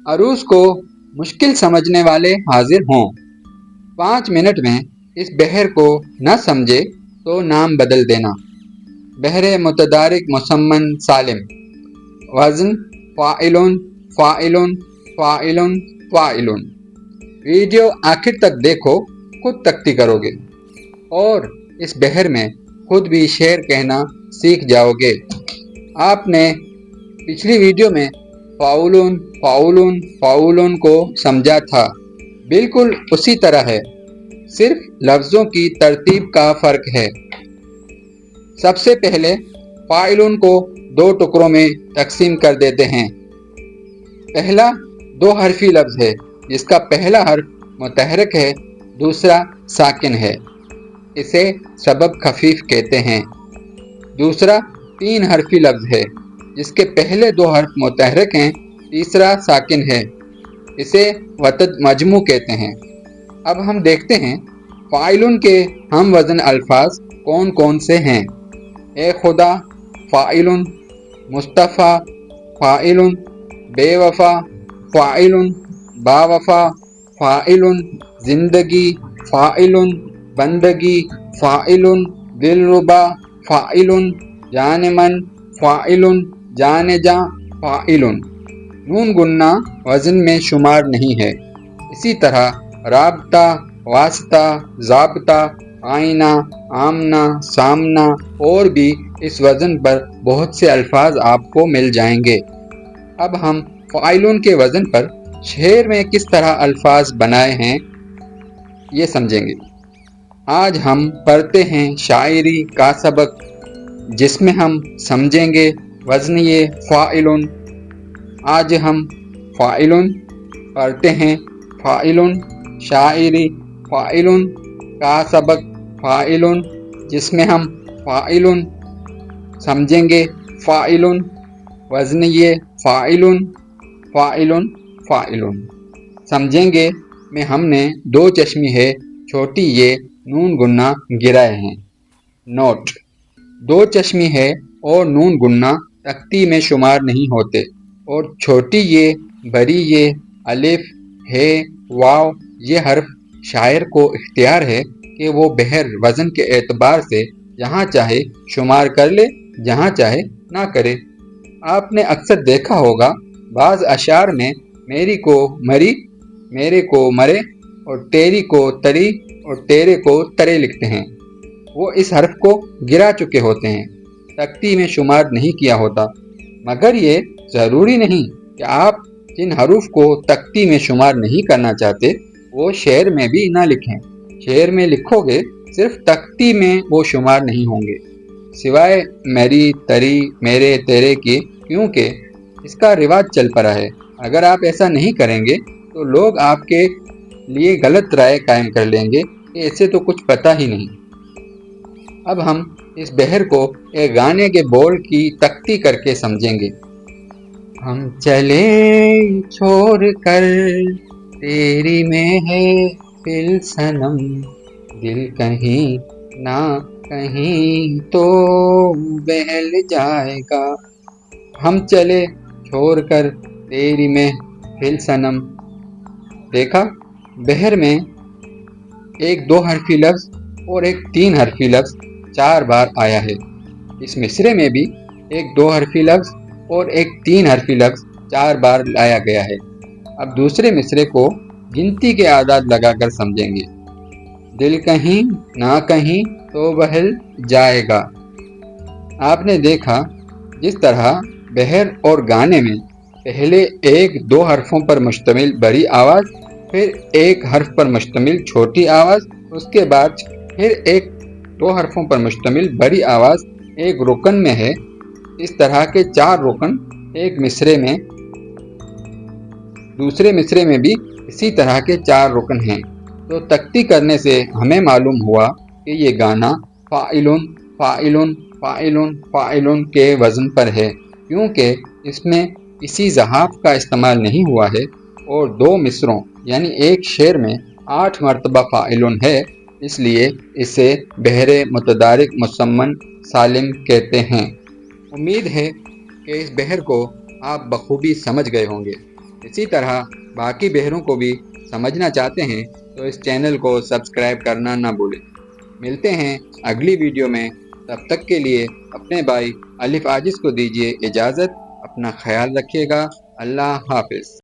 عروض کو مشکل سمجھنے والے حاضر ہوں۔ 5 منٹ میں اس بحر کو نہ سمجھے تو نام بدل دینا۔ بحر متدارک مسمن سالم، وزن فاعلون فاعلون فاعلون فاعلون۔ ویڈیو آخر تک دیکھو، خود تختی کرو گے اور اس بحر میں خود بھی شعر کہنا سیکھ جاؤ گے۔ آپ نے پچھلی ویڈیو میں فاعلون فاعلون فاعلون کو سمجھا تھا، بالکل اسی طرح ہے، صرف لفظوں کی ترتیب کا فرق ہے۔ سب سے پہلے فاعلون کو 2 ٹکڑوں میں تقسیم کر دیتے ہیں۔ پہلا 2 حرفی لفظ ہے جس کا پہلا حرف متحرک ہے، دوسرا ساکن ہے، اسے سبب خفیف کہتے ہیں۔ دوسرا 3 حرفی لفظ ہے جس کے پہلے 2 حرف متحرک ہیں، تیسرا ساکن ہے، اسے وتد مجموع کہتے ہیں۔ اب ہم دیکھتے ہیں فاعلون کے ہم وزن الفاظ کون کون سے ہیں۔ اے خدا فاعلون، مصطفیٰ فاعلون، بے وفا فاعلون، با وفا فاعلون، زندگی فاعلون، بندگی فاعلون، دلربا فاعلون، جان من فاعلون، جان جاں فاعلون۔ نون گننا وزن میں شمار نہیں ہے۔ اسی طرح رابطہ، واسطہ، ضابطہ، آئینہ، آمنہ، سامنا اور بھی اس وزن پر بہت سے الفاظ آپ کو مل جائیں گے۔ اب ہم فاعلون کے وزن پر شعر میں کس طرح الفاظ بنائے ہیں یہ سمجھیں گے۔ آج ہم پڑھتے ہیں شاعری کا سبق جس میں ہم سمجھیں گے وزنیے فاعلون۔ آج ہم فاعلون پڑھتے ہیں، فاعلون، شاعری فاعلون کا سبق فاعلون، جس میں ہم فاعلون سمجھیں گے فاعلون، وزنیے فاعلون، فاعلون فاعلون۔ سمجھیں گے میں ہم نے 2 چشمی ہے چھوٹی یہ نون گننا گرائے ہیں۔ نوٹ: 2 چشمی ہے اور نون گننا تختی میں شمار نہیں ہوتے، اور چھوٹی یہ، بڑی یہ، الف، ہے، واو، یہ حرف شاعر کو اختیار ہے کہ وہ بحر وزن کے اعتبار سے جہاں چاہے شمار کر لے، جہاں چاہے نہ کرے۔ آپ نے اکثر دیکھا ہوگا بعض اشعار میں میری کو مری، میرے کو مرے اور تیری کو تری اور تیرے کو ترے لکھتے ہیں۔ وہ اس حرف کو گرا چکے ہوتے ہیں، تختی میں شمار نہیں کیا ہوتا، مگر یہ ضروری نہیں کہ آپ جن حروف کو تختی میں شمار نہیں کرنا چاہتے وہ شعر میں بھی نہ لکھیں۔ شعر میں لکھو گے صرف تختی میں وہ شمار نہیں ہوں گے، سوائے میری، تری، میرے، تیرے کی، کیونکہ اس کا رواج چل پڑا ہے۔ اگر آپ ایسا نہیں کریں گے تو لوگ آپ کے لیے غلط رائے قائم کر لیں گے کہ اسے تو کچھ پتہ ہی نہیں۔ اب ہم اس بحر کو ایک گانے کے بول کی تختی کر کے سمجھیں گے۔ ہم چلے چھوڑ کر تیری محفل صنم، دل کہیں نہ کہیں تو بہل جائے گا۔ ہم چلے چھوڑ کر تیری محفل صنم۔ دیکھا بحر میں ایک 2 حرفی لفظ اور ایک 3 حرفی لفظ 4 بار آیا ہے۔ اس مصرے میں بھی ایک 2 حرفی لفظ اور ایک 3 حرفی لفظ 4 بار لایا گیا ہے۔ اب دوسرے مصرے کو گنتی کے اعداد لگا کر سمجھیں گے۔ دل کہیں نہ کہیں تو بہل جائے گا۔ آپ نے دیکھا جس طرح بحر اور گانے میں پہلے 1-2 حرفوں پر مشتمل بڑی آواز، پھر 1 حرف پر مشتمل چھوٹی آواز، اس کے بعد پھر 1-2 حرفوں پر مشتمل بڑی آواز ایک رکن میں ہے، اس طرح کے 4 رکن ایک مصرے میں، دوسرے مصرے میں بھی اسی طرح کے 4 رکن ہیں۔ تو تختی کرنے سے ہمیں معلوم ہوا کہ یہ گانا فاعلون فاعلون فاعلون فاعلون کے وزن پر ہے، کیونکہ اس میں کسی ضعاف کا استعمال نہیں ہوا ہے، اور 2 مصروں یعنی ایک شعر میں 8 مرتبہ فاعلون ہے، اس لیے اسے بحر متدارک مسمن سالم کہتے ہیں۔ امید ہے کہ اس بحر کو آپ بخوبی سمجھ گئے ہوں گے۔ اسی طرح باقی بہروں کو بھی سمجھنا چاہتے ہیں تو اس چینل کو سبسکرائب کرنا نہ بھولیں۔ ملتے ہیں اگلی ویڈیو میں، تب تک کے لیے اپنے بھائی الف عاجز کو دیجیے اجازت۔ اپنا خیال رکھیے گا۔ اللہ حافظ۔